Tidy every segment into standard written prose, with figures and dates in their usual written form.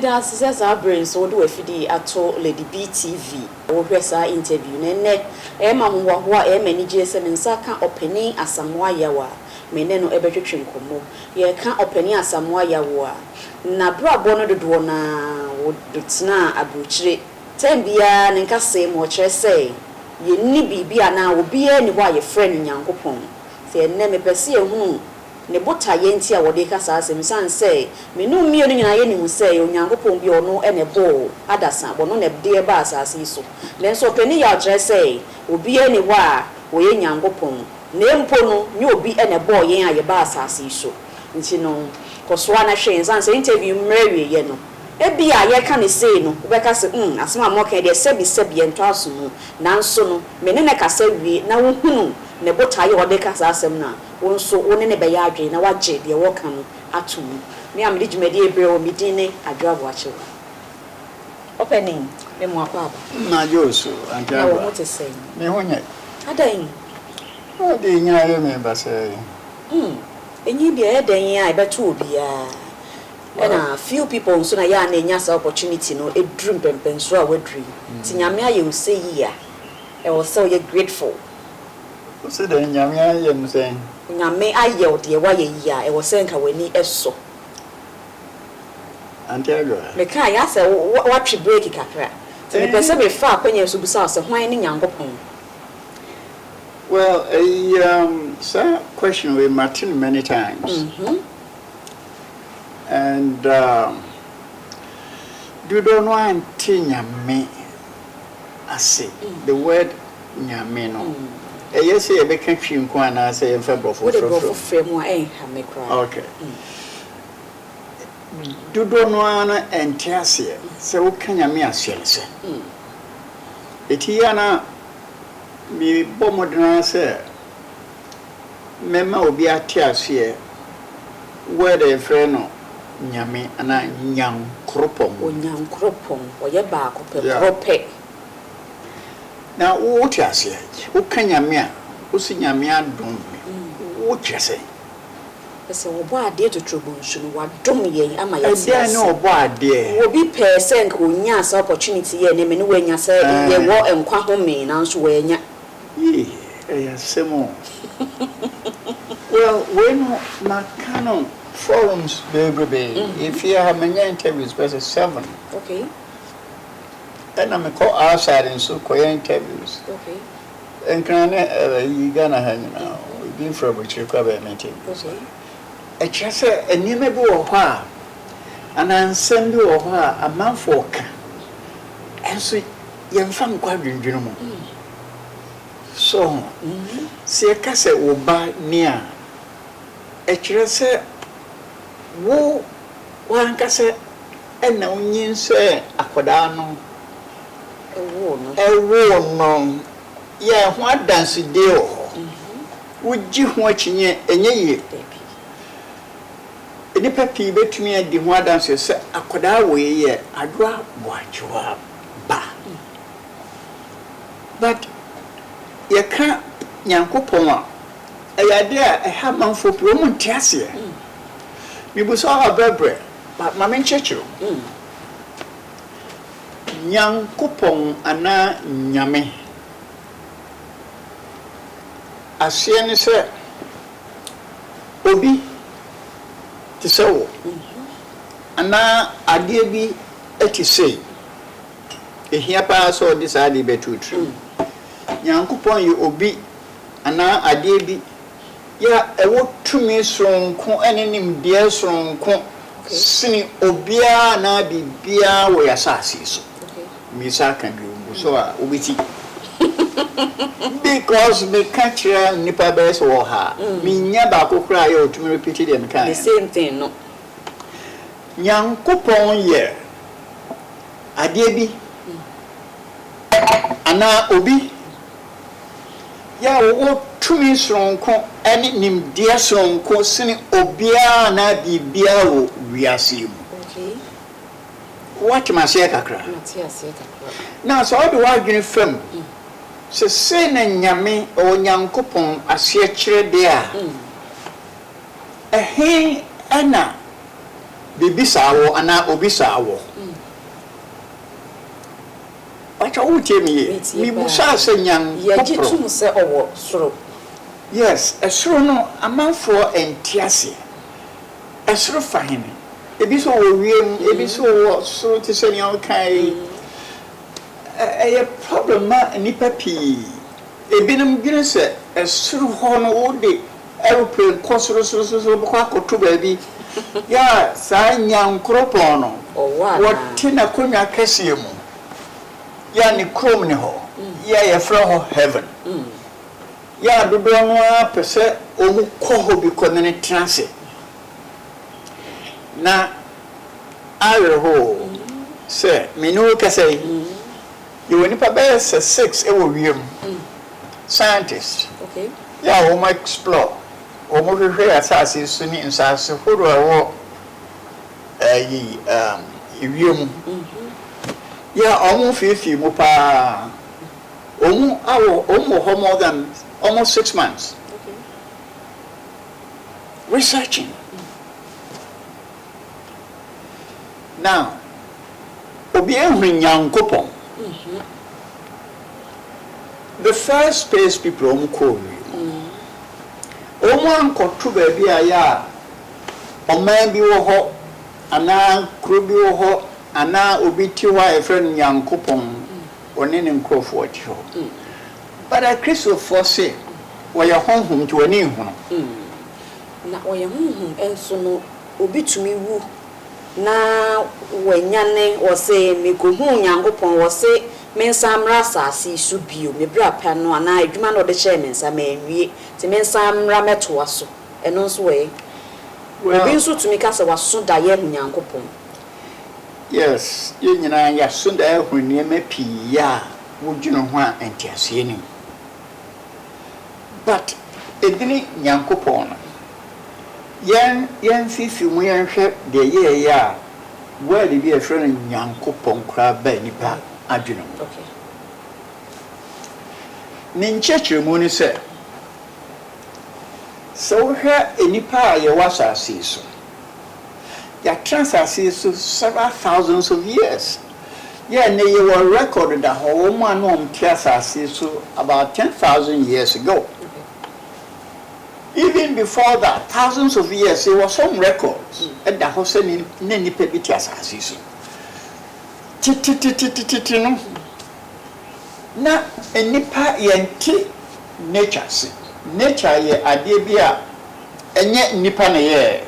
Meda says our brains so do a fidi at all Lady BTV or Ressa interview. Nene, Emma Mwa, Emma GSM and Saka opening as some yawa. Meneno ebetwetwe nkomo ye ka opani asamwa yawo na bra bono dodo na wodutna abrochire tembia ne nkase mo kire say ye ni bibia na obi ani ho aye friend nyankopon se enne me pese ehunu ne bota ye nti a wode kasa asem san say menu mie no nyina ye ni hu say onyankopon bi ono ene bo adasa bono ne de ba asase so lenso opani ya kire say obi ani ho a oye nyankopon Nempo no ni obi ene boy yen aye ba asase so nti no kosoa na hwe nsan say interview mrewie ye no ebi a ye ka ne say no obeka se asema mo ka de sebi ento aso nanso no me ne kasa wie na wo hunu ne botaye ode kasa asem na wo nso wo ne be ya adwe na wagye de wo ka no atum me am de djumadi ebre o midine adwabo ache opening me mo akwa ba na joso anka wo te say me honye adan o de nyaare me ba say enyi bia eden ya ebeto obia and few people nso na ya na enya sa opportunity no edrum pempenso a wadri ti nyame aye o say ya e wo so ye grateful o say de nyame aye no say nyame aye o de wa ye ya e wo say nka wani eso antiago me kan ya say watwe break kakra ti me pese me fa akwanya so busa say hwan ni nyankopon. Well, sir, question with Martin many times. And you don't want nyame ase the word nyame no. Yes, you be can film ko na say em fa brofo. What brofo frame wa ha me cry. Okay. You don't want entiase. Say wo kan nyame ase le say. Etiana mi bomodna say mema obi atiase where the friend no nyame ana nyankropom onyankropom oye ba ko pe prope na wo tiase wo kan nyame a wo si nyame adom wo tiase ese wo bo ade totrobo nsu no wadom yen ama yesi ade na obo ade wo bi person ko nya asa opportunity ye ne me ne wanya sa ye wo enkwa ho me na nso wanya semo. Well, when my canon forums, baby, if you have many interviews, but 7. Okay. And I'm call outside and so call interviews. Okay. And can you gonna hang now? We've been for which you cover meeting. Okay. A chassa a nimble or ha, and I send you a man for and so young fan quadrant, you know. So, se kase oba nia e kire se wo wan kase ena onyin se akoda no ewo no ye ho adanse de o wo gi ho akinye enye ye eni papi betumi adi ho adanse se akoda wo ye adoa boachiwa ba but ye ka nyankopon a ayade a ha manfo pro mu ntiase mi bu so abebre but ma men chechiro nyankopon ana nyame asie ne se obi ti se wo ana ade bi eti sei ehia pa so di sa di betutru nyankopon ye obi ana ade bi ya ewo tumi sonko enenim die sonko sini obia na bibia wo yasasi so mi sa kan bi so a obiti because me catch nipa bes wo ha mi nya ba kokura ye otumi repeat dem kan the same thing no nyankopon ye ade bi ana obi ya wo tumi sonko ene nimdia sonko sini obia na bibia wo wiase mu okay what ma se kakra na so do wa dwene fam se na nyame o nyankopon ase kire de a ehe ana bibi sawo ana obi sawo but I would tell me busa se nyam ye jitum se owo soro yes esoro no amanfo entiase esoro fahene ebi so wo wiem ebi so wo so te se nyan kai a problem ma nipa pi ebi nam gine se esoro ho no wo de aeroplane kosoro so bako akoto ba bi ya sa nyan kropon no wo tina konwa kase mu ya ni krom ni ho ya ye fra ho heaven ya dodo no apese omu ko ho bi ko ne transe na awe ho se menu kase you ni pa be se 6 e wo wiem scientists okay ya wo ma explore wo mo hwehwe asase so ni nsase horo wo wiem ya omu fifi mu pa omu ho more than almost 6 months okay researching now obi ehun nyankopon the first space people omu ko omu ankoto ba bia ya oman bi wo ho ana kro bi wo ho ana obi ti wa e friend nyankopon one ne nkrofo ti ho but a Christopher say wo ya honhom ti woni hu no na wo ya honhom enso no obi tumi wu na wanyane wo say me ko hu nyankopon wo say mensamra asase su bio me bra pa no ana adwuma no de che mensa ma anwie ti mensamra meto aso eno nso we obi nso tumi ka se waso da ye hu nyankopon yes ye nyina ya so da ye hu ne ma pi ya wo dwene ho a entiase ni but edini nyankopon yen fifi mu yen hwe de ye ya wo de bi e friend nyankopon kra ba nipa adwene okay nin chechemu ni se so hwe enipa ye wasase so ya transase so several thousands of years yeah ne ye were record that ho mo anom transase so about 10,000 years ago even before that thousands of years there was some records and that ho se ni nipa bi transase so titi no na enipa yenti nature se nature ye ade bi a enye nipa na ye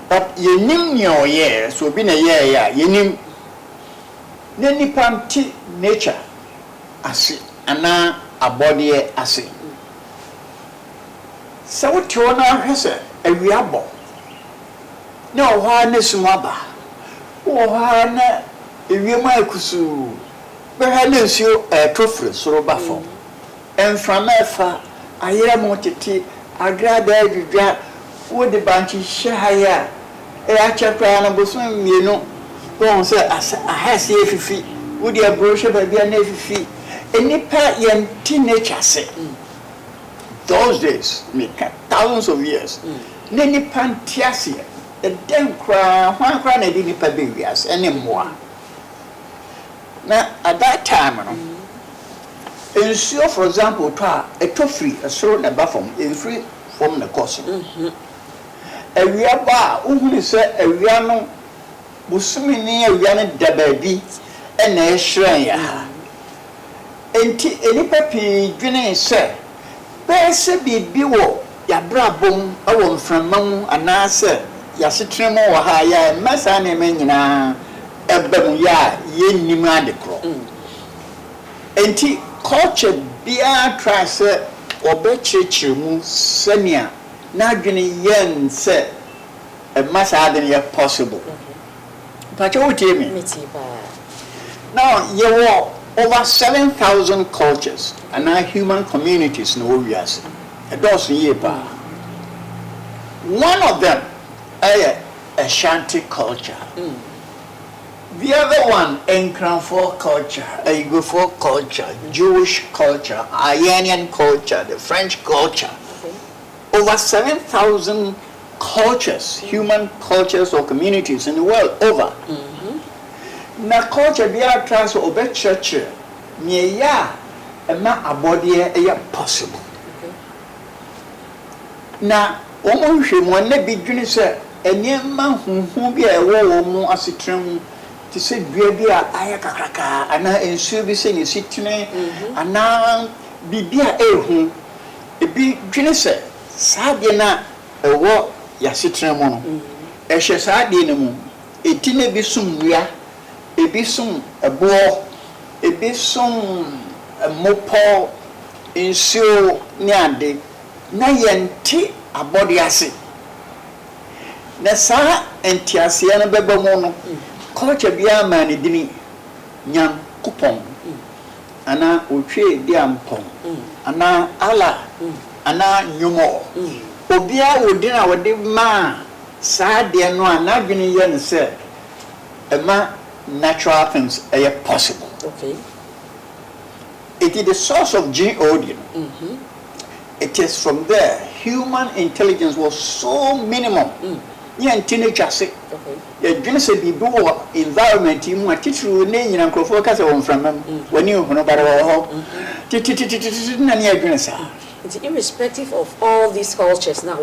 but yenim nyo ye so bi na ye ya yenim na nipa nti nature ase ana abode ase so what you na hwese awiabo na oha na sumaba oha na ewiema ekusu be ha na nsuo trofre soro bafo enframefa ayera mo tete agrada adwudwa wo de banchi hye achakra na bosom mienu won se ahase efifi wo de abroshe ba bia na efifi enipa yem teenager se those days make thousands of years na nipa ntiase the den kra na di nipa be wias ene moa na at that time no ensure for example a free a soro na ba from in free from the course awia ba uhunu se awia no busumi ni awia ne dababi ena ehran ya enti enipa pi dwene se bese bibi wo ya brabom awo mframam anase ya setremo wo ha ya masa na menyina ebam ya yennim ade kro enti culture bia try se obechechiremu senia na dwene yen se masa ade ya possible but what do you mean now you were over 7,000 cultures and our human communities no we are a dozen year pa one of them Ashanti culture the other one Nkranfo culture Igbo culture Jewish culture Iranian culture the French culture over 7,000 cultures, human cultures or communities in the world over. Na culture be a trans or church near ya a ma abody a possible. Na woman him one be dwene say enye ma hunhun bi a ewo mu asetram ti se dua bi a aya kakraka ana ensuo bi se ne sitene ana bibia ehu ebi dwene say saade na ewo ya setram mu no ehye saade ne mu etine bi sum wia ebi sum ebo ebi sum mopo ensuo ne ade na yente abodi ase na sa entiase na beba mu no culture bia ma ne dini nyam kupon ana otwe di ampon ana ala ana nyumo obia wodina wode ma sa de no ana dwene ye ne se ema natural things are possible. Okay. It is the source of God. It is from there. Human intelligence was so minimum. Yeah, teenager say. Okay. Yeah, you say be do environment. You want teach you name you and focus on from them when you know about irrespective of all these cultures now,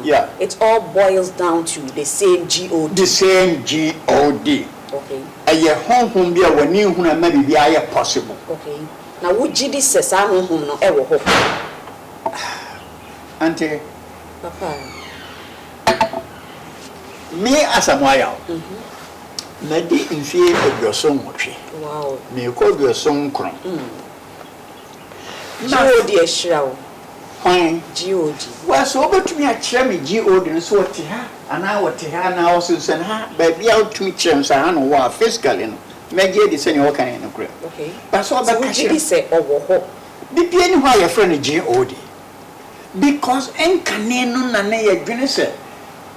yeah, it all boils down to the same God. The same God. Okay. Aye home bia wani hu na ma bibia aye possible. Okay. Na wo gidi sesa home no e wo ho. Ante Papa. Me asamoya. Na di mfie aduoson wotwe. Wow. Me ko aduoson kron. God e hira wo. Hwan God. Wa so obetumi a kire me God no so wote ha ana wote ha na wo sen ha ba bia otumi kire so ha no wa physically no meje di se ne wo kan no kure. Okay. Ba so ba ka kire se owo ho. Bibia ni ho aye friend God. Because enkane no na na ye dwene se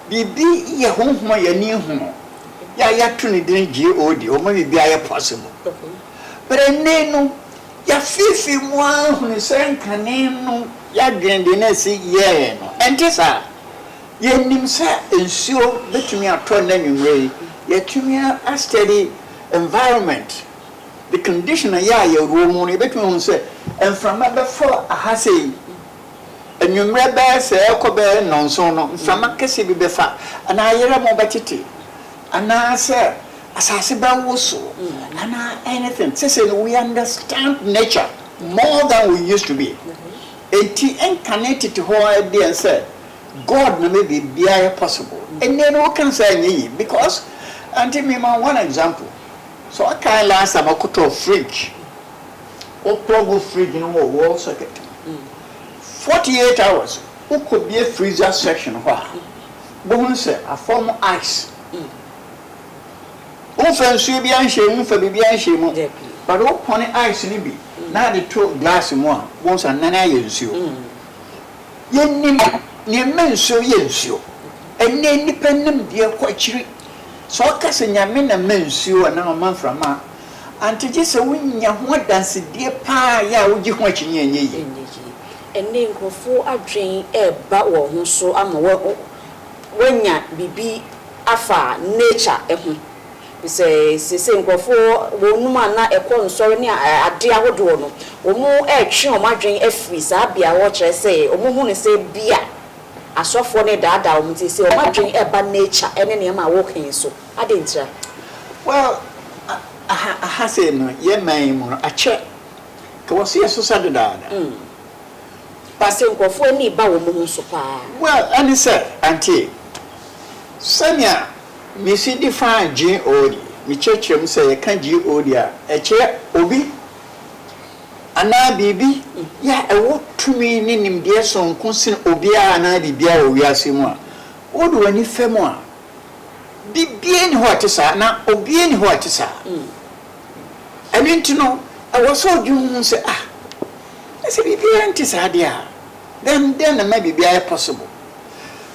bibi ye honhom ya ni hu no ya to ne din God o ma bibia ye possible. Okay. But ene no ya fifi mu ahunu se enkane no ya dwende na si ye no enti sa ye nim sa ensuo betumi ato na nwure ye tumi a steady environment the condition ya ruo mu no betumi hu se enframa be for ahase enwure be se ekobe nonso no enframa kese bi be fa ana ayere mo betete ana se asase ba woso ana anything say we understand nature more than we used to be. Enti connected to how they said God na may be possible. And then what can say because until me one example. So I can last time I could to fridge. Or plug fridge in a wall socket. 48 hours. Who could be a freezer section? But say a form of ice. Fancy be unshamed for the unshamed. But what pony ice in be? Now the two glass more once and nana yensu. Yen men so yensu. And then dependent dear quite cheap. So I can say Yamin and mensu and now a month from ma. And to just a win ya what dance dear pa ya would you watching ye. And then go for a drain a bow so I'm when ya be afa nature. Say nkofo wonuma na ekọ nsori ni ade ahodo no omu etwe o madwen afri sa bia wo kire say omu hu ne say bia asofo ne daada omu ti say o madwen eba nature ene ne ma wo kan so ade ntira. Well I say no ye man mu a che ka wo say so sad daada ba say nkofo ni ba wo mu so pa. Well and say auntie Sanya me see define God. Me church say can God ya eche obi ana bibi ya ewo tumi ni nimde so nkosin obi ana bibia o wiase mu a odu ani fam a bibia ni ho atisa na obi ni ho atisa ani ntino ewo so dwun say say bibia ntisa dia then na bibia possible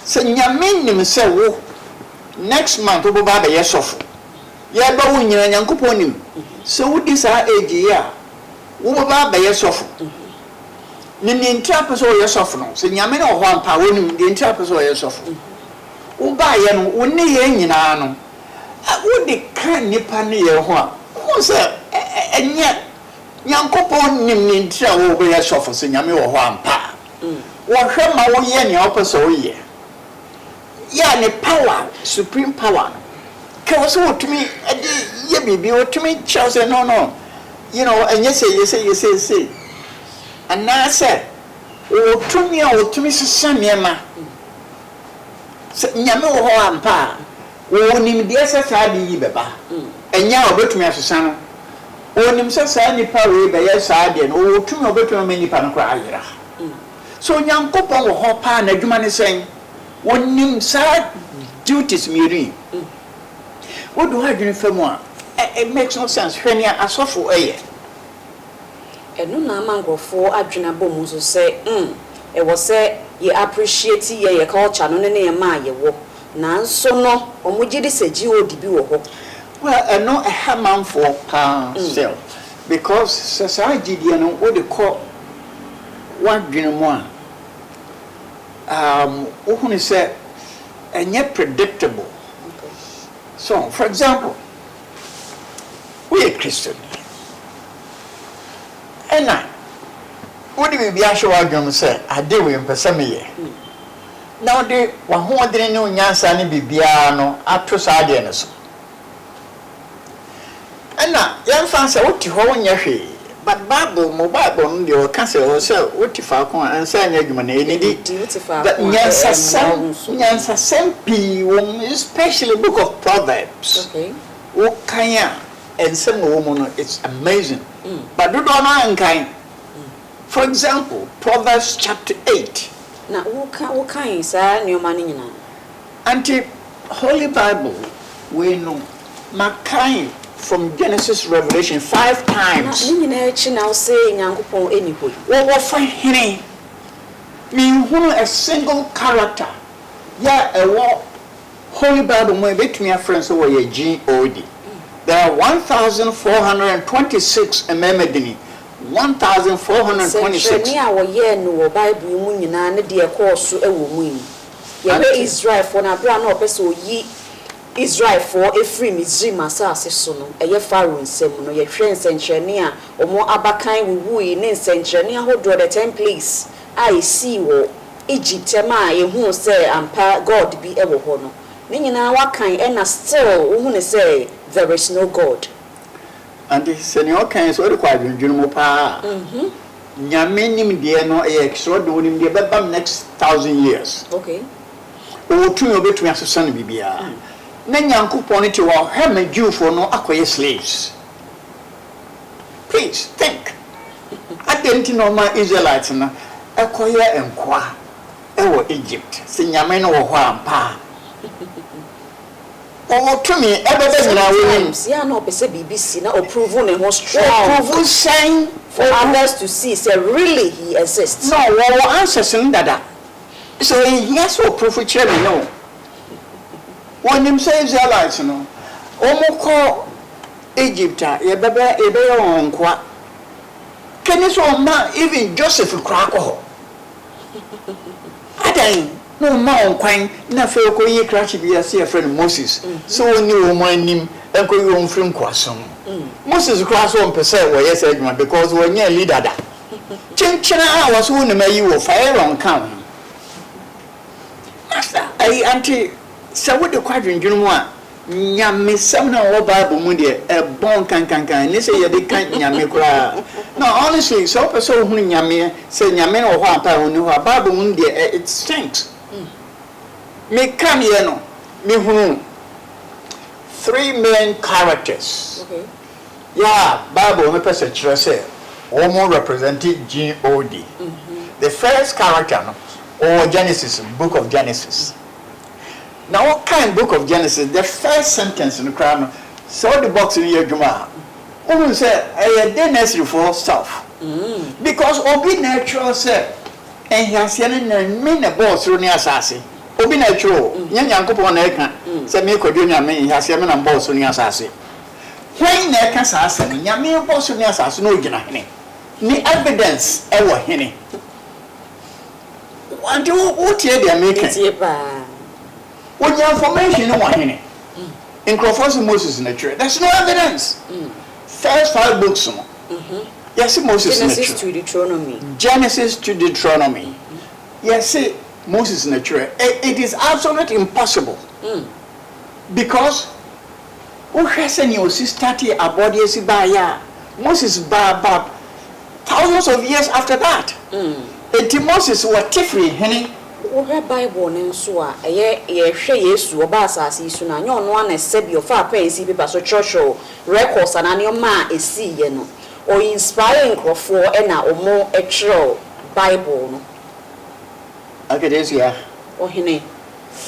say nyame nim say wo next month we ba be yesofu ye ba wo nyina nyankopon nim so wo di sa age ya wo ba be yesofu ni ntia person yesofu no so nyame na ho ampa wo nim di ntia person yesofu Uba yen woni ye nyina no. Wodi kan nipa ne ye ho a. Wo se enye Nyankopon nim ni ntira wo be sofo se nyame wo ho ampa. Wo hwe ma wo ye ne opese wo ye. Ya ne power, supreme power. Ke wo so wotumi ye bibi wotumi chao se no. You know, and you say. And now I said, oh, to me, son, Yama. Nyame ho ampa. Oh, nim dia sa di beba. Enya obetumi asesa. Oh, nim sa nipa we be ya sa de no. Oh, tumi obetumi me nipa no kra ayira. So Nyankopon wo ho pa na adwuma ne sen. Wonim sa duties miri. What do I do for more? It makes no sense. When you are so for a year. And no mangrofo adwena bom so say e wo say ye appreciate ye culture no ne ma ye wo nanso no omugidi seji odibi wo ho. Well, no a hamman for still because society no what they call one dwena mo who say and yet predictable. Okay. So for example, we are Christian. And now, what do we be assured of? Say, I do we person me. Now, the one who didn't know Yansan Bibiano up to Sardians. And now, young fans say, what you hold in your feet. But Bible, mobile, your counsel also, what if I can answer your humanity? But Yansa Sempi, especially book of Proverbs. Okay. What can and some woman, it's amazing. But do not know kind. For example, Proverbs chapter 8. Now, what kind, sir, new money now? Anti Holy Bible, we know Makai from Genesis Revelation 5 times. Now saying Uncle anybody. What find him? Me who a single character. Yeah, a war Holy Bible may bet me a friend over a G.O.D. There are 1,426 Memedini. 1,426. Near our year no Bible Union and the course a woman. Israel for na brand up so ye Israel for a free Mizrim Assassin sono, a year Pharaoh in Semono, your friends and Chania, or more Abakai we in Chania who draw the 10 place. I see wo Egypt, ma, who say, and God be ever hono. Nina what kind and still who say there is no God. And the senior kind is what required in Junopa. Yamenim dear no extraordinary the next 1,000 years. Okay. Oh, 2 of it to answer son Bibia. Then Yanku Pony to our hem a Jew for no acquire slaves. Please think. I didn't know my Israelites and acquire and qua. Oh, Egypt, Sinyameno or Wampa. Oh, to me, sometimes, yeah, no, BBC, no, approval and was strong. Approval saying for others to see, say, really, he exists. No, well, answers in that. So, he has to prove it, no. When him says their lives, no. Omo call Egypt, a baby on qua. Can you so man, even Joseph Krakow? I don't. No man quine, nothing ko ye crash be a friend Moses. So new woman him and go your own friend Quasson. Moses cross on per se where yes, because we're near leader. Chinchina was one of you fire on count. Master, I auntie, so what the quadrant you know. Nyame semna o Bible mu de e bon kan ni say ye de kan nyame kura. No, honestly, so person hu nyame say nyame no ho apa hu ni ho Bible mu de it stinks. Me come here no me hu 3 main characters. Okay. Yeah, Bible me person chere say almost represented God. The first character no or Genesis, book of Genesis. Now, what kind book of Genesis? The first sentence in the crown. So the box in your Juma. Who said, I did necessary for stuff. Because Obi natural said, and he has seen a minute boss through the assassin. Obi natural, young uncle on Eka, said me could do me, he has seen a boss through the assassin. When Neka assassin, Yami boss through the assassin, no Janani. The evidence ever henny. What do you making? When your information no one in in Crawford Moses in the church, there's no evidence. First 5 books. Yes, Moses Genesis to Deuteronomy. Genesis to Deuteronomy. Yes, Moses in the church. It is absolutely impossible. Because who has any sister about yes by Moses Baba thousands of years after that. Moses was Tifri, honey. Ohe Bible nenso a ye hwe Yesu oba asase su na nya ono ana sebi ofa pa esi bi so church records anane ma esi ye no o inspire nkrofo e na omo etro Bible no akedesia ohene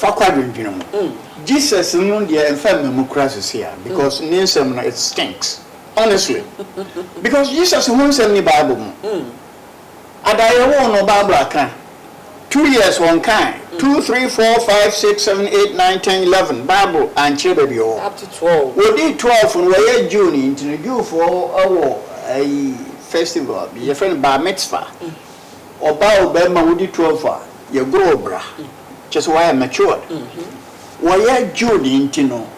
fakwa dwendwene mu Jesus no de enfam mu krasesia because ninsem no it stinks honestly because Jesus who nsem ni Bible mu adaye wo no Bible aka 2 years one kind 2 3 4 5 6 7 8 9 10 11 Bible and children up to 12 we did 12 and we June into the Jew for a festival your friend bar mitzvah or bao bema we did 12 you grow bra just why I matured we June into no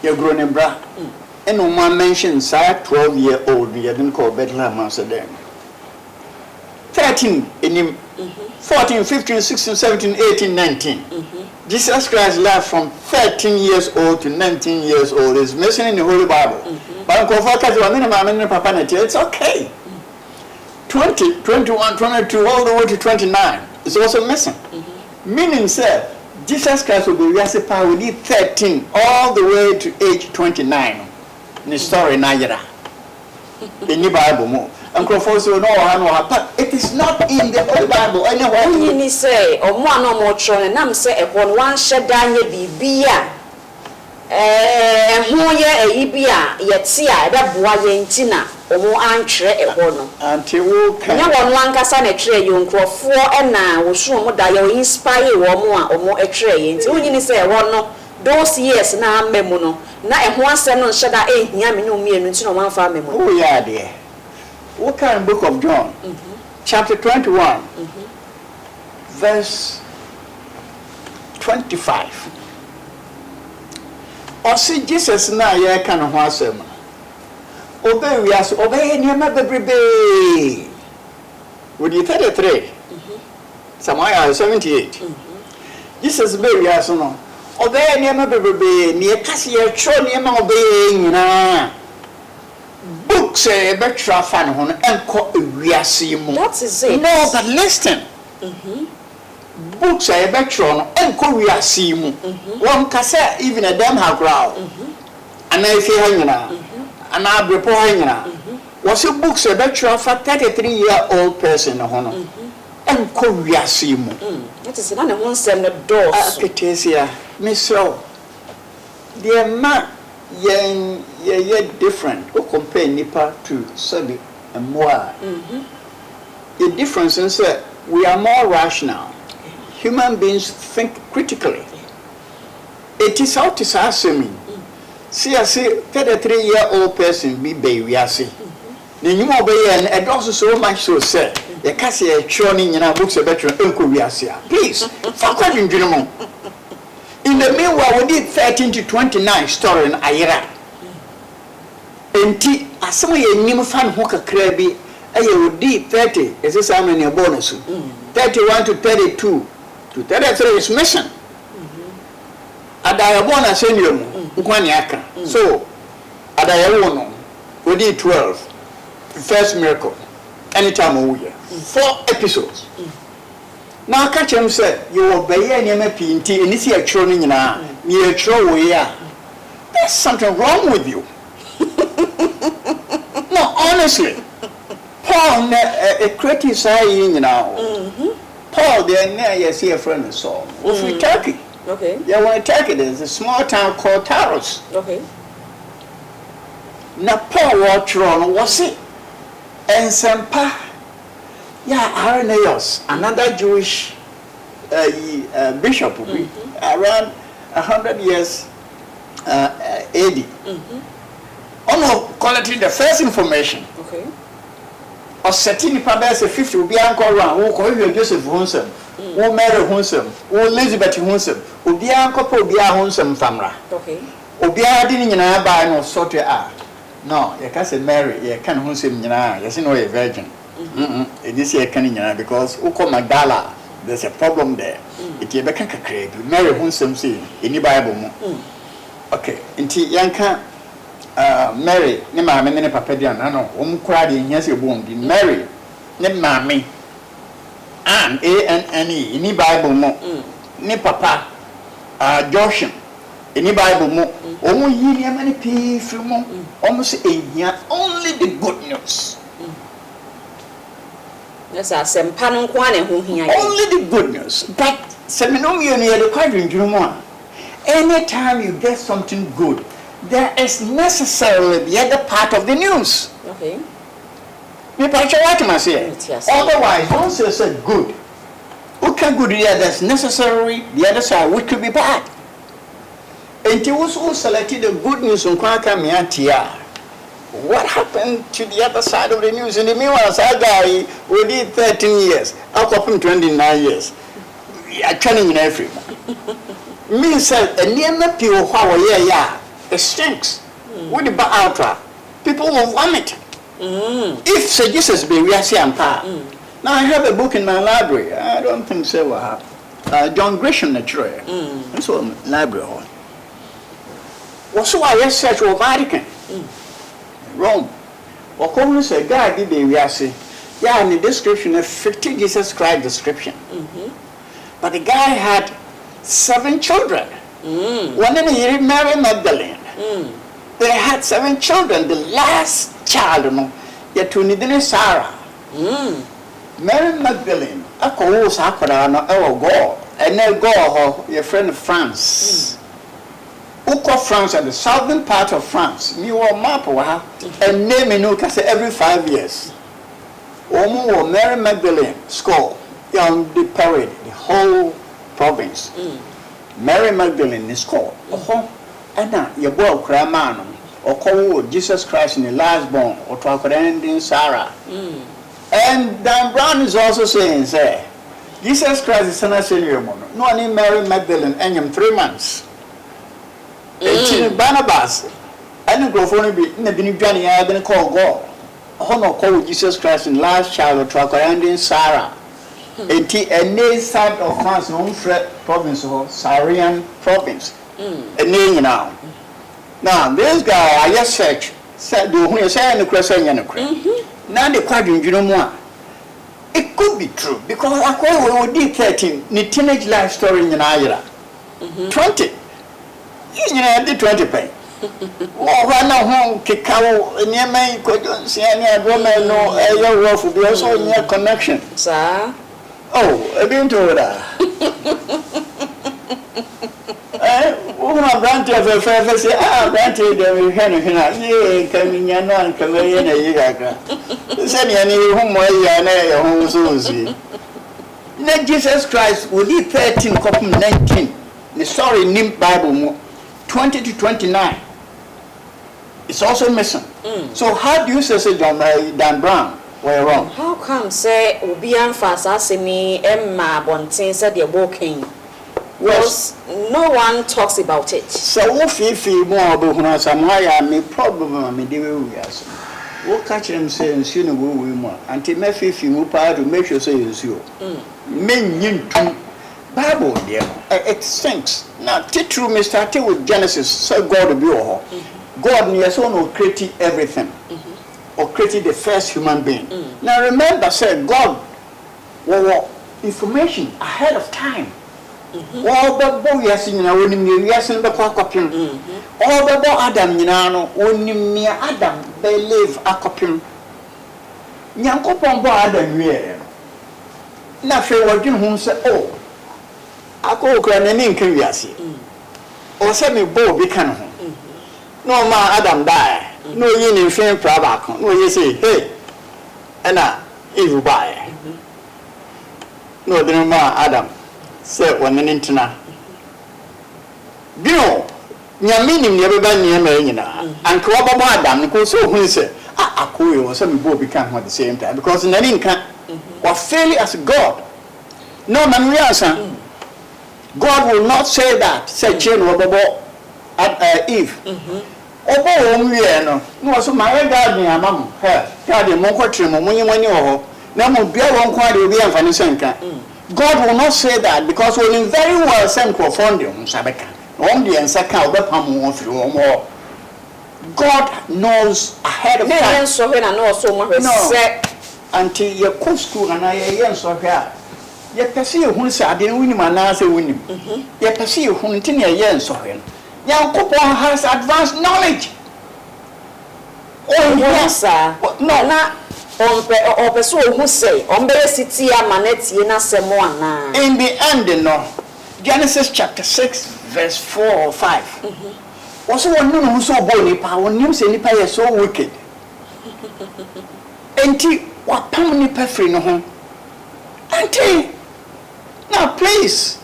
you grown in bra and no man mentioned say 12-year-old you didn't call Bethlehem answer them 13 in him 14, 15, 16, 17, 18, 19. Jesus Christ lived from 13 years old to 19 years old. It's missing in the Holy Bible. But it's okay. 20, 21, 22, all the way to 29. It's also missing. Meaning, sir, Jesus Christ will be reciprocated with 13 all the way to age 29. In the story, Nigeria. In the Bible, more. And Crawford no, but it is not in the Holy Bible anywhere. You say, or more no more tron, and I'm say, upon one shed down ye be who ye a ibia, yet see I that boy in Tina, or more antre a horn. Until we can. No one can sign a tray, you Crawford, and now will show more that you inspire or more a tray. Until you say, no, those years now memono. Now, and one son on shed out 8 yamino me and one family. Oh, yeah, dear. What kind of book of John? Chapter 21, verse 25. Or see Jesus now, yeah, kind of awesome. Obey, we ask, obey, and you remember, baby. Would you 33? Somewhere 78. Jesus, baby, as no. Obey, and you remember, baby, near Cassia, Tron, obeying, books betra fan hon enko ewiase mu. That is it. No, but listen. Books betra no enko ewiase mu. One kasa even a damn ha growl. Ana ife ha nyina. Ana abrepo ha nyina. Was books betra for 33-year-old person hon. Enko ewiase mu. That is na one sem no doors. Aketesia. Misro. Dear man yeah different. Go compare Nipa to Sabi and Moa. The difference is that we are more rational. Human beings think critically. It is how to say assuming. See, I say 33-year-old person be baby. I see. Then you will be and also so much so said. You can't say a churning in our books about your uncle. Please, for questions, gentlemen. In the meanwhile, we did 13 to 29 story in Ayera. And as some of you new fan hooker crabby, I would did 30, as is how many bonus. 31 to 32 to 33 is mission. At Diabona senior, Ukwanyaka. So, at Diabono, we did 12. First miracle. Anytime a year. 4 episodes. Now catch him say you obey any MP and it's a churning now. Near throw there's something wrong with you. No, honestly. Paul a creative saying now. Paul there you see a friend of Saul. From Turkey. Okay. Yeah, when Turkey there's a small town called Taros. Okay. Now Paul was it? And Sampa. Yeah, Irenaeus, another Jewish bishop, around 100 years AD. On quality the first information. Okay. Or setting probably 50 will be uncle around who call you Joseph Honson. wo Mary hunsem wo Elizabeth hunsem obiara nkopo obiara hunsem famra okay obiara di nyina ba no sote no you can say Mary you can hunsem nyina you say no a virgin it is you can nyina because uko Magdala there's a problem there it you be kan kakra bi Mary hunsem say any Bible mo okay nti yanka Mary ne maame ne papa dia na no kura de hia se obo di Mary ne maame and ANNE any Bible mo ne papa Joshua any Bible mo omo yi ne mani pi fi mo omo se ehia only the good news yes asempa no nko ane ho hia only the good news but seminom you ne the kwadwendwunu mo anytime you get something good there is necessarily the other part of the news okay me picture what I say otherwise don't say good okay good here there's necessarily the other side which could be bad and you also selected the good news on Kwaka Miatia what happened to the other side of the news in the meanwhile that guy who did 13 years up 29 years I training in Africa me said and near people how yeah it stinks with the ultra people will vomit if Sir Jesus be we are saying now I have a book in my library I don't think so John Grisham naturally so library what's why research of Vatican Rome or come say God did we are say yeah in the description a 50 Jesus Christ description but the guy had 7 children one in a year Mary Magdalene they had 7 children the last child no yet to need Sarah Mary Magdalene akọ sa akoda no e wo go and then go your friend France Uko France and the southern part of France me wo map wa and name no ka say every 5 years omo Mary Magdalene school on the parade the whole province Mary Magdalene is called and your boy Kramano or call Jesus Christ in the last born or to ending Sarah and Dan Brown is also saying say Jesus Christ is not saying no any Mary Magdalene and him 3 months Barnabas and the Grophone be in the Binigani I didn't call God honor call Jesus Christ in last child to ending Sarah and a side of France no province or Syrian province a name now this guy I just search said do who say in the question now the question you know more it could be true because I call we did 13 the teenage life story in Nigeria 20 you know the 20 pay oh na ho kekawo nyema ikojo se ani adoma no eyo rofu bi also near connection sir oh e been to that Branch of a fair say, granted, we had a ye, coming yan and coming in a year. Send any whom I home Susie. Let Jesus Christ will be 13, copy 19. The story named Bible 20 to 29. It's also missing. So, how do you say Dan Brown? We're wrong. How come say, Ubian Fasa Semi Emma Bontin said you're walking? Because no one talks about it. So if you more about Samoa, me problem me do yes. What catch him saying soon go we more until me if you part to make sure say you. Men yin Bible there it stinks. Now true me started with Genesis so God will be all. God yes no created everything. Or created the first human being. Now remember say God information ahead of time. All the boy yes in a winning yes in the copying. All the boy Adam Yinano, only near Adam, they live a copying. Yanko Pombo Adam here. Now, fair working whom say, oh, I go craning curiosity. Or send me bow be can. No ma Adam die. No yin in fame Prabak. No, you say, hey, and if you buy. No, the ma Adam. Say one interna. Bio, Yaminim never by near Marina, and Coba Adam, because so who say, I could or some boy become at the same time because in an income or fairly as God. No, Manuasa. God will not say that. Say, Chain Robo at Eve. Obo, no. No, so my garden, among her, Garden, Mokotrim, when you know, no more beer won't quite be a Fanisanka. God will not say that because when very well sent for Fondium, Sabeka, only and Saka, Bepam, more. God knows ahead of time. So when I know so much, until your cook school and I am so here. You perceive who said, I didn't win my answer winning. You perceive who in a year so when. Young couple has advanced knowledge. Oh, yes, sir. No, not on person who say, on the city, Manetti, and Samoa. In the end, no. Genesis chapter 6, verse 4 or 5. Also, one who so bony power, news any pay so wicked. Auntie, what permanent perfect no home? Auntie, now please.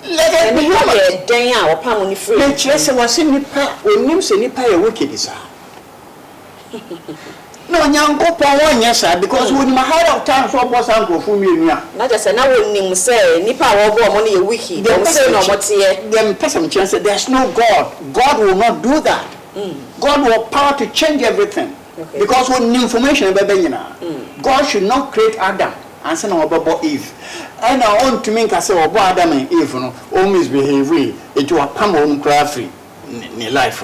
Let it be your day or permanent free. Yes, I was in the path when news any pay a wicked is. No, young go power, yes, sir, because when my head of time for was uncle for me, not just an hour name say, Nipa over money a wiki, don't say no what's here. Then person chance that there's no God. God will not do that. God will have power to change everything. Okay. Because when information about God should not create Adam and send about Eve. And I want to make us say about Adam and Eve, all misbehavior, it will come on free in life.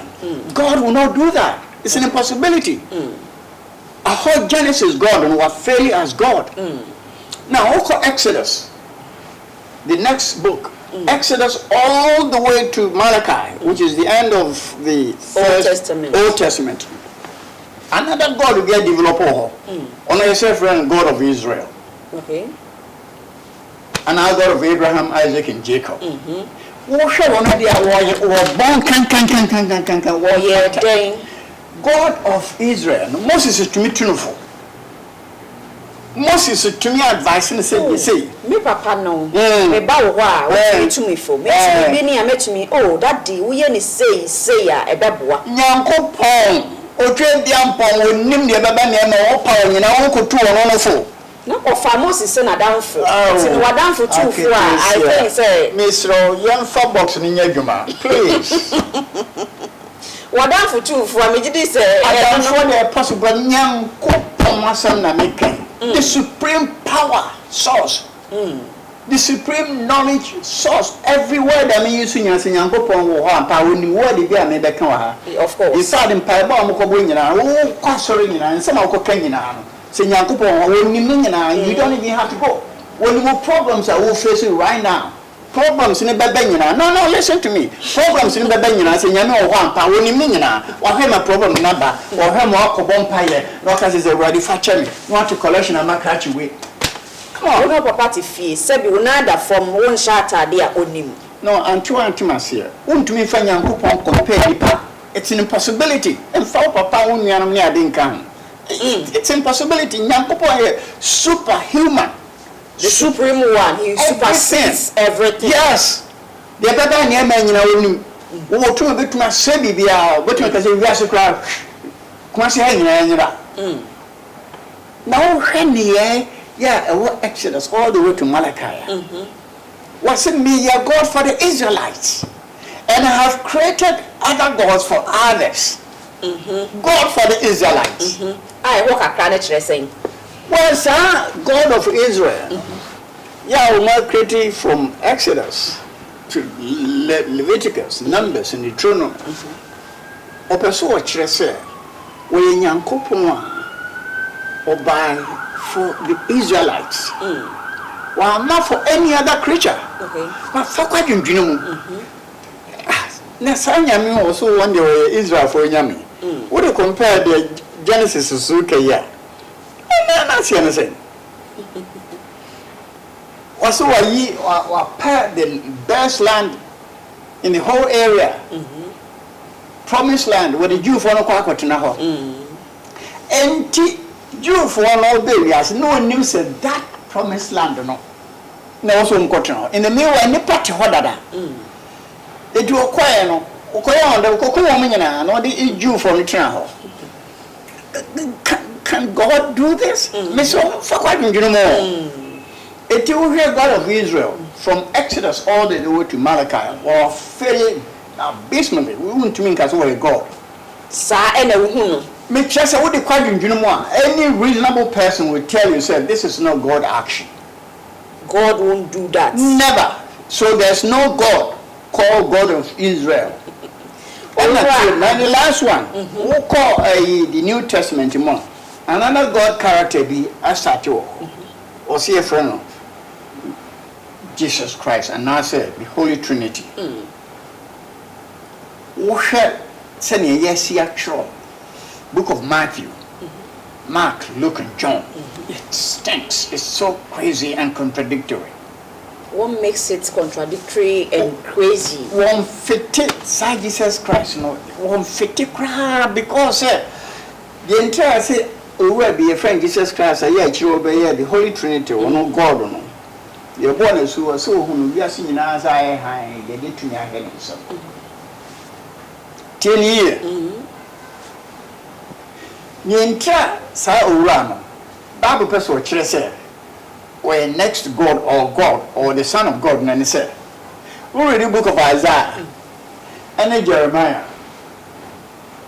God will not do that. It's an impossibility. A whole Genesis God and what failure as God. Now, also Exodus, the next book, Exodus all the way to Malachi, which is the end of the Old Testament. Another God will get developed on yourself, friend, God of Israel. Okay. Another God of Abraham, Isaac, and Jacob. God of Israel. Moses is to me tuneful. Moses is to me advising say me papa no me ba wo a what to me for me be ni met me oh that day we any say a ebeboa Nyankopon otwe biampon onim de beba na ma wo pa nyina wo kotu ono no fo na ofa Moses say na danfo tin wa danfo tufu a I think say Misro yemfa box ni nyadwuma please Wadan for two for me, this I don't know the possible young the supreme power source, the supreme knowledge source. Everywhere that me using as in Yankopon or power in word the bear may become. Of course, you saw in Paiba Mokobina, oh, Cassoring and some of Copenina. Say Yankopon, you don't even have to go. When you have problems I will face it right now. Problems in the Babena. No, listen to me. Problems in the Babena, saying, you know, one power in Minina, or him a problem number, or him walk a bonfire, not as is a ready for cherry, not a collection of my catch away. Come on, no party fee, said you nada from one shatter, dear Onim. No, and two antimas here. Won't me find young coupon compare the pa. It's an impossibility. And for Papa, when you are near Dinkan. It's impossibility. Young coupon here, superhuman. The supreme one, he supersedes everything. Yes. The other near man, you know, who to a bit my sebi be out, but because we are so crowd. Quasi hanging, now, Henry, yeah, Exodus all the way to Malachi. Wasn't me your God for the Israelites, and I have created other gods for others. God for the Israelites. I walk a planet saying. Well, sir, God of Israel, yeah, we are created from Exodus to Leviticus, Numbers, and Deuteronomy. Opeso Chrese, we Yankopon or by for the Israelites. Well, not for any other creature. But for quite you know. Nasanya also one day Israel for Yami. What do you compare the Genesis to Suka? Not see anything. Also, the best land in the whole area, promised land, where the Jew for no quack and Jew for all areas, no one knew said that promised land or no. No, also in the middle, and the party what they do acquire no, the cocoa woman and all the Jew for the travel. Can God do this? Miss for quite you know more. It will hear God of Israel from Exodus all the way to Malachi or failing abysmally. We wouldn't mean as well God. Sa ena uhunu. Me just what the question any reasonable person will tell you say this is not God action. God won't do that. Never. So there's no God called God of Israel. And the last one, we call the New Testament more. Another God character be Asato, or see a friend of Jesus Christ, and now say the Holy Trinity. We shall send a yes actual book of Matthew, Mark, Luke, and John. It stinks. It's so crazy and contradictory. What makes it contradictory and crazy? One fifty, say Jesus Christ, no, 150 crap because the entire say, oh, will be a friend Jesus Christ, yeah, you obey the Holy Trinity, or no God, or no. Your bonus who are so whom we are seeing as I high, they get to your head and so. 10 years. The entire say, oh, Rama, Bible person, say. Or next God or the Son of God, and he said, we read the book of Isaiah and then Jeremiah.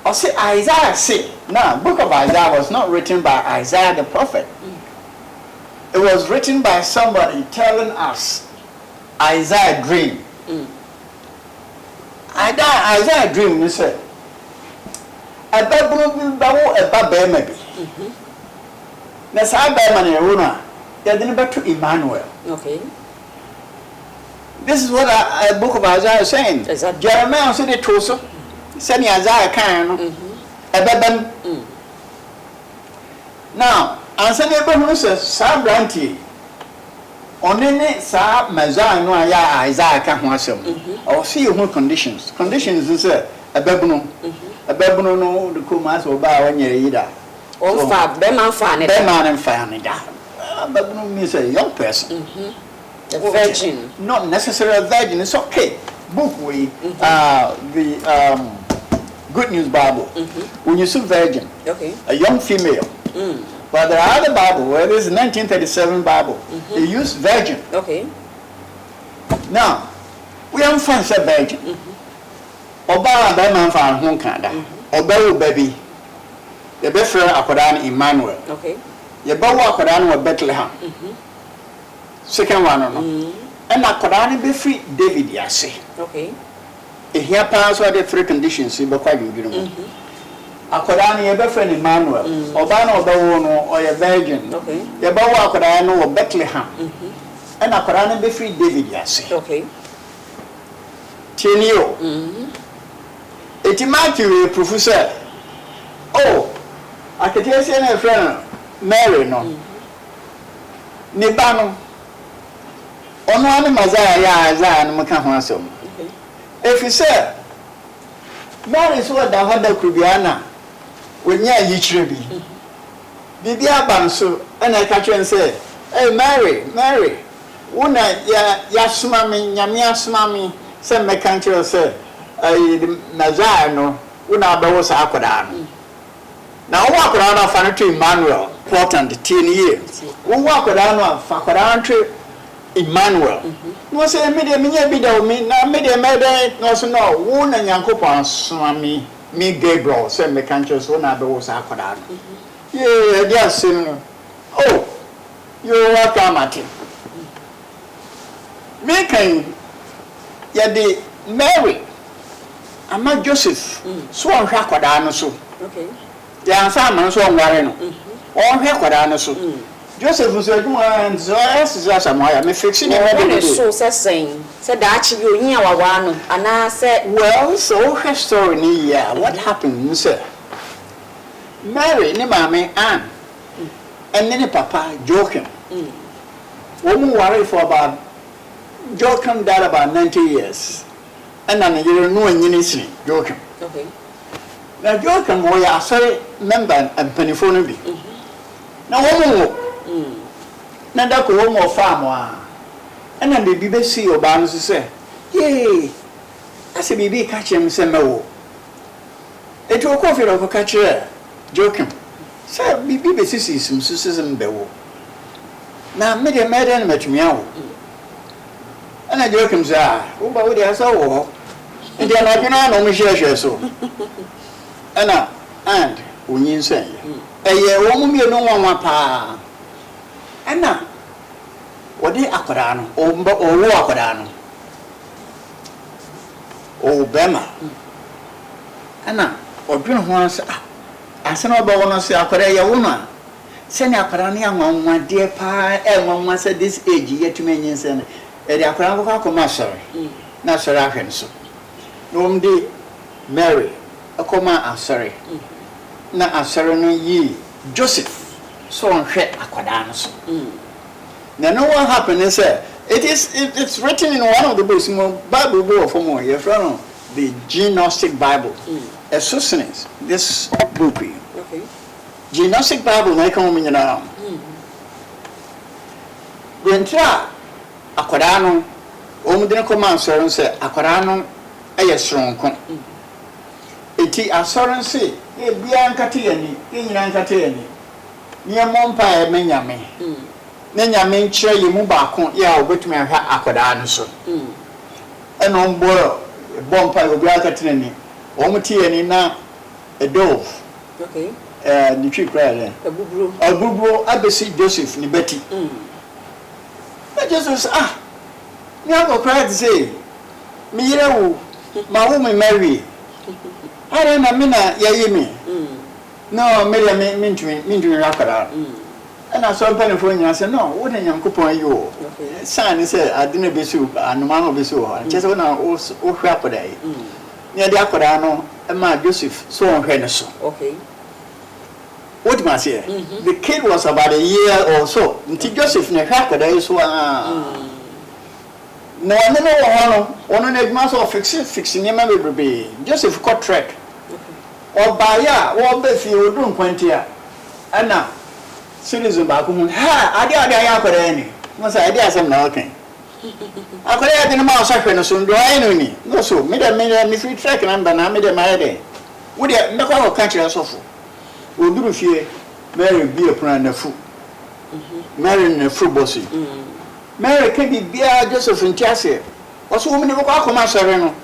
I say Isaiah say, now book of Isaiah was not written by Isaiah the prophet. It was written by somebody telling us Isaiah dream. Isaiah dream, he said, a baby, maybe. That's how bad they didn't back to Emmanuel. Okay. This is what a book of Isaiah is saying. Exactly. Jeremiah said it also. Said Isaiah can. Now, and said Abraham says, Sabranti. Only Sab Mazai no Isaiah can was him. Or see your conditions. Conditions is a baboon. A baboon no the Kumas or buy when you're either. All fab, Beman Fanny. Beman and Fanny. Baboon means a young person. A virgin. Not necessarily a virgin, it's okay. Book we the Good News Bible. When you see virgin, okay, a young female. But there are other Bible where there's 1937 Bible. They use virgin. Okay. Now, we haven't found a virgin. Oba Beman found home Canada. Oba baby. The best friend Akodan Emmanuel. Okay. You bow Akodan or Bethlehem. Second one, no. And Akodan be free David Yase. Okay. Here pass all the three conditions in Bokaju. Akodan, your best friend Emmanuel, or Bano or a virgin. Okay. You bow Akodan or Bethlehem. And Akodan be free David Yase. Okay. Tenio. It's Matthew, professor. Oh, I can tell you a friend, Mary, no. Nibano. Ono ani Mazaya ya Isaiah and Makahasom. If you say, Mary is what the Hada Kubiana, when you are Yichrebi. Bibia Banso, and I catch you and say, hey, Mary, Una Yasmami, Yamia Smami, some mechanical say, Mazaya no, Una Bawosa Akodan. Now, walk around of Fanny Emmanuel, important 10 years. We walk around of Fakodan Emmanuel. No say, media bidder me, now media made no, so no, one and Yankopa, Swami, me Gabriel, send me countries when I was Akodan. Yeah, yes, oh, you're welcome at him. Making Yadi Mary, I'm not Joseph, Swan Hakodan so. Okay. Yeah, Simon so Warren. Or Hakodan so. Joseph was a woman, so as I may fix it. So saying, said that you knew our one, and I said, well, so her story, yeah, what happened, sir? Mary, ne mammy, Anne, and then papa, Joachim. Woman worried for about Joachim died about 90 years. And then you know in Unity, Joachim. Okay. Now, Joachim, we are sorry, member and pennyphone. Now, woman, now that could one more farm. And then the BBC or Barnes say, yay, I say, baby, catch him, say, no. It will coffee of a catcher, Joachim. Say, BBC some Susan Bewo. na me de me de na matumi awo ana je okum sa wo ba wo de asa wo ndi ana dwena na mo hwehwe so ana and onyin sen eye wo mo mienu nwanwa pa ana wodi akwara no o wo akwara no o bema ana odwene ho asa na oba wo no se akwara ye wo no a se ne akwara no anwanwa de pa enwanwa se this age yetumi enyin sen e de akwara ko akoma sori na sori ahwen so no mde Mary akoma asori na asori no yi Joseph so onhwe akwara no so now no what happened is it's written in one of the books in Bible book for more you from the Gnostic Bible Sosthenes this book okay Gnostic Bible na come in now wentra akwara no omudene koma asori say akwara no eye stronko eti asori say e bia nkate yani e nyina nkate yani niye mompa e menyame na nyame nkyere yi mu baako ya obetumi ahwa akwara no so eno mbo bompa obi akate ni omuti yani na edove okay ni twi kwale abubro abesi Joseph ni beti na Jesus mi ago cry say mi yire wo ma wo me Mary ara na mi na yayi mi no me ntumi akwara and I saw penny for you. I said, no, what in Yankupon you? Son, he said, I didn't be so, and the man will be so. Just when I was happy day. Near the Aquarano, and my Joseph, so on Henderson. Okay. What must say? The kid was about a year or so. Until Joseph, in a happy day, so. No, I know one of the master of fixing your memory be Joseph got track. Or by ya, or Beffy, you don't point here. And now. Citizen back home, I akwara any. Must I dare some knocking? Akwara didn't mouse happen soon, do I know me? No, so, me free track and I made a my day. Would you knock our country as awful? Would do fear Mary be a plan the food. Mary in a fruit bossy. Mary can be beer Joseph in Chassis. What's woman of Aquaman Sereno?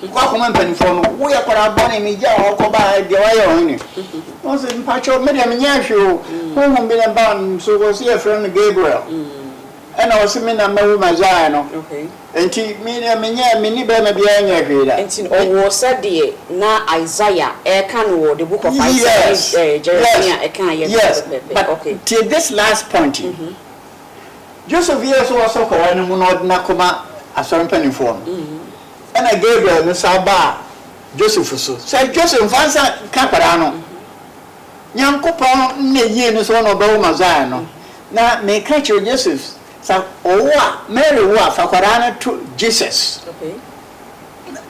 Aquaman penny for we are for our bonny me, or go by the way on it. Was in Pacho Medium Yashu, whom been about so was here from Gabriel. And I was a man of my Zion. Okay. And he mini bema behind your and in all said the na Isaiah can the book of Isaiah Jeremiah yes but okay till this last point Joseph years was so called and not nakoma a certain penny form and I gave the Saba Joseph so say Joseph fansa kaparano Yankopon ne ye no so no ba wo Zion na me catch Joseph sa owa Mary wa fakwarana to Jesus okay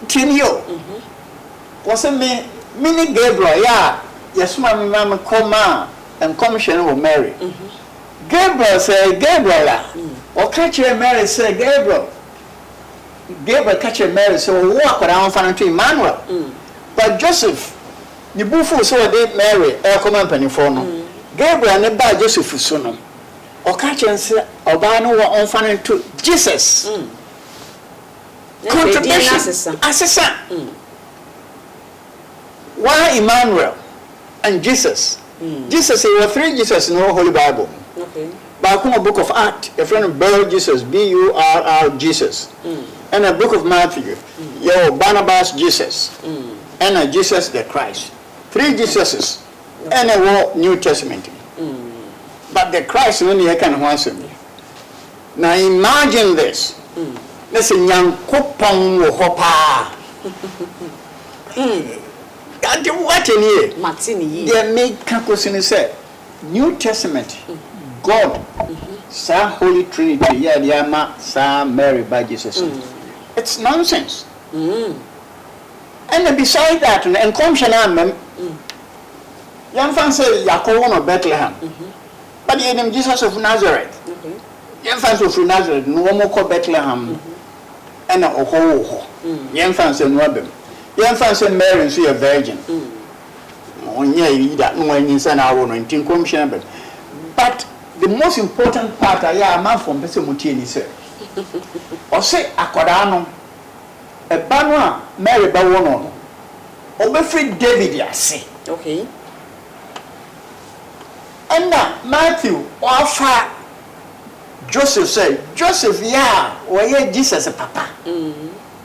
tinio was me mini Gabriel ya yesuma me mama koma and commission with Mary Gabriel say Gabriel o catch Mary say Gabriel catch Mary so wo akwara fan to Emmanuel but Joseph ni bufu so de Mary e koma panifo no Gabriel ne ba Joseph so no o catch say oba no wo fan to Jesus contradiction assessor why Emmanuel and Jesus Jesus there were three Jesus in the Holy Bible okay back in the book of Acts a friend of Burr Jesus B-U-R-R Jesus and a book of Matthew Barnabas Jesus and Jesus the Christ three Jesuses and a New Testament but the Christ only can answer me now imagine this let's say Nyankopon wo hopa that what in here Martini they make kakosini say New Testament God sa Holy Trinity ya diama sa Mary by Jesus it's nonsense and beside that and commission young fan say Yakob of Bethlehem but the name Jesus of Nazareth young fans of Nazareth no more call Bethlehem and a ho young fans and Robin young fans and Mary see a virgin on ye that no one in San Hour 19 commission but the most important part I am man from person mutie ni say o say akoda no e ba no a Mary ba wo no o be free David ase. Okay. And Matthew offer Joseph said, Joseph, yeah, where Jesus a papa.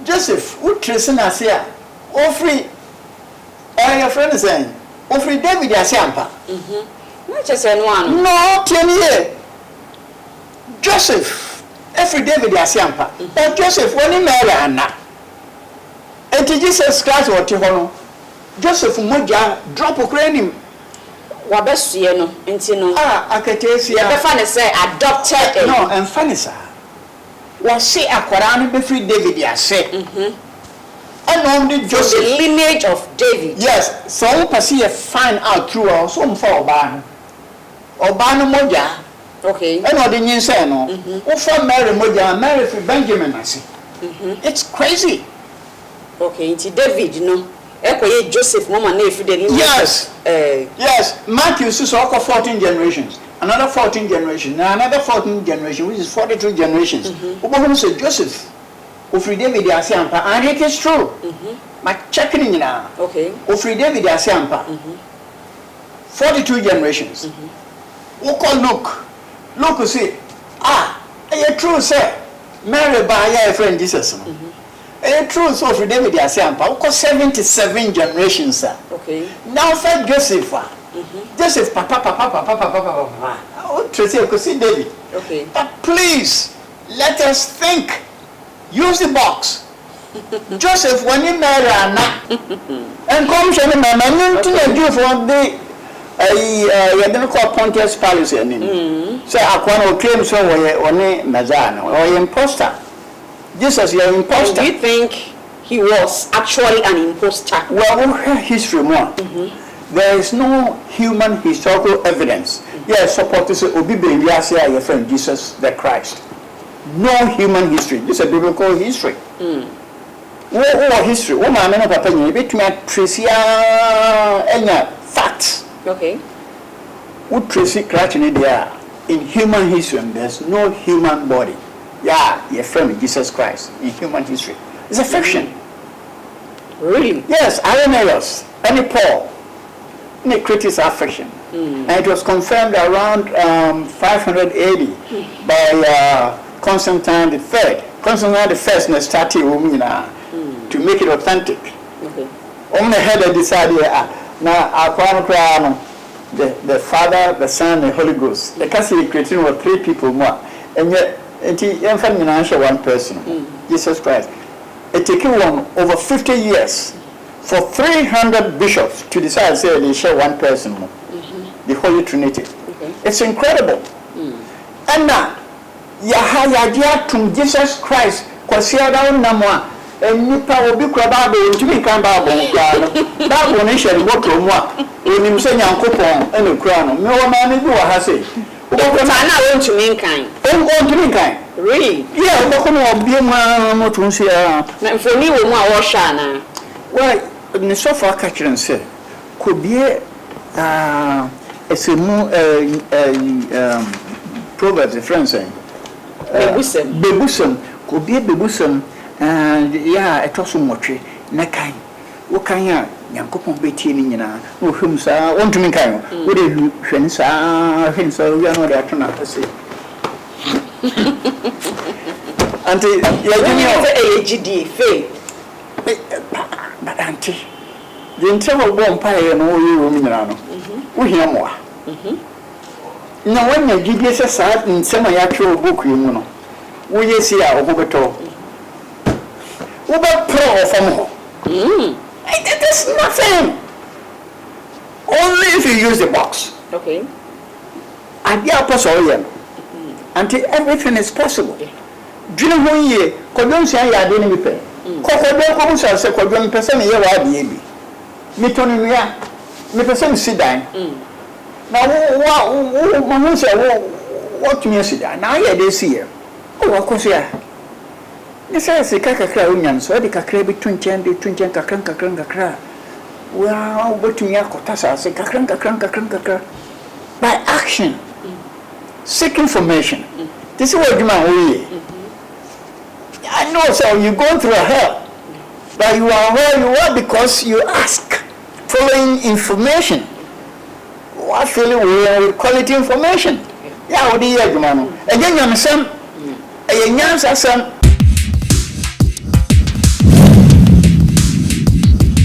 Joseph, who tracing us here, free. Your friend is saying, free David as yampa. Not just one. No, 10 years. Joseph, every David as yampa. But Joseph, when he married Anna, and Jesus Christ or Tihono, Joseph Moja drop a cranium. Wabesie no enti no akatesia be fa ne say adopted no and funny sir was say akwara no be free David ase and only Joseph the lineage of David. Yes, so we perceive find out through us so for oba no moja. Okay. And no the nyin say no who for Mary moja Mary for Benjamin ase. It's crazy. Okay, enti David no ekoye Joseph mama na efi the lineage. Yes. Yes, Matthew says 14 generations, another 14 generations, another 14 generation, which is 42 generations. Obo say Joseph, Ofri David Asiampa, and it is true. My checking in now. Okay. Ofri David Asiampa. 42 generations. We call Luke. Luke say, it's true, sir. Mary by your friend Jesus. It's true, so Ofri David Asiampa. We call 77 generations, sir. Okay. Now for Joseph, Joseph, papa. Oh, Tracy, I could see David. Okay. But please, let us think. Use the box. Joseph, when you marry Anna, and come to the man, to the Jew for the you don't call Pontius Pilate. So I can't claim so only Mazana or imposter. Jesus, you're imposter. Do you think he was actually an imposter? Well, we have history more. There is no human historical evidence. Yes, support to say Obi Bendiasia, your friend Jesus the Christ. No human history. This is a biblical history. What history? What my man papa you bit me trace any facts. Okay. What trace crash in there in human history? There's no human body. Yeah, your friend Jesus Christ in human history. It's a fiction. Really? Yes, Irenaeus, and Paul, the critics are fiction. And it was confirmed around 500 AD by Constantine III. Constantine I started to make it authentic. Okay. Only had a decided now the Father, the Son, the Holy Ghost. The Catholic creating were 3 people more. And yet one person, Jesus Christ. It took one over 50 years for 300 bishops to decide say they share one person, the Holy Trinity. Okay. It's incredible. And now, Yahya to Jesus Christ, Kwasiada Namwa, and Nipa will be crabado to me come back. That one is sharing what to moi, when you say Yankopon and the crown. No man do what I say. What I want to mankind. Don't go to mankind. Really? Yeah, but come on, be more to say. For me, we want Oshana. Well, the sofa catcher and say, could be a Proverbs, the friend saying, Bebusum, could be a Bebusum, and yeah, a tossum watchy, Nakai. What can you, Yankopon be teaming in a whom, sir, want to make kind? Would you, hence, we are not that to say. Auntie, you're AGD, faith. But auntie, the internal bomb pie and all you women, we hear more. Now, when you give us a side in semi actual book, you know, we see our Bogato. What about pro for more? It is nothing. Only if you use the box. Okay. And the apostle, until everything is possible. Do you know when you don't say I didn't be paid? Coco say, Coco, person, you are baby. Me, Tony, me, person, sit down. Now, what say, what me sit down? Now, yeah, they see you. Oh, of course, yeah. This is a Kaka Union, so the Kakra between 10 Kakranka. Well, but to me, I say Kakranka. By action. seek information. This is what you mean. I know, so you go through hell, but you are where you are because you ask, following information. What feeling with quality information? Yeah, what do you know? Again, I'm some. A young son,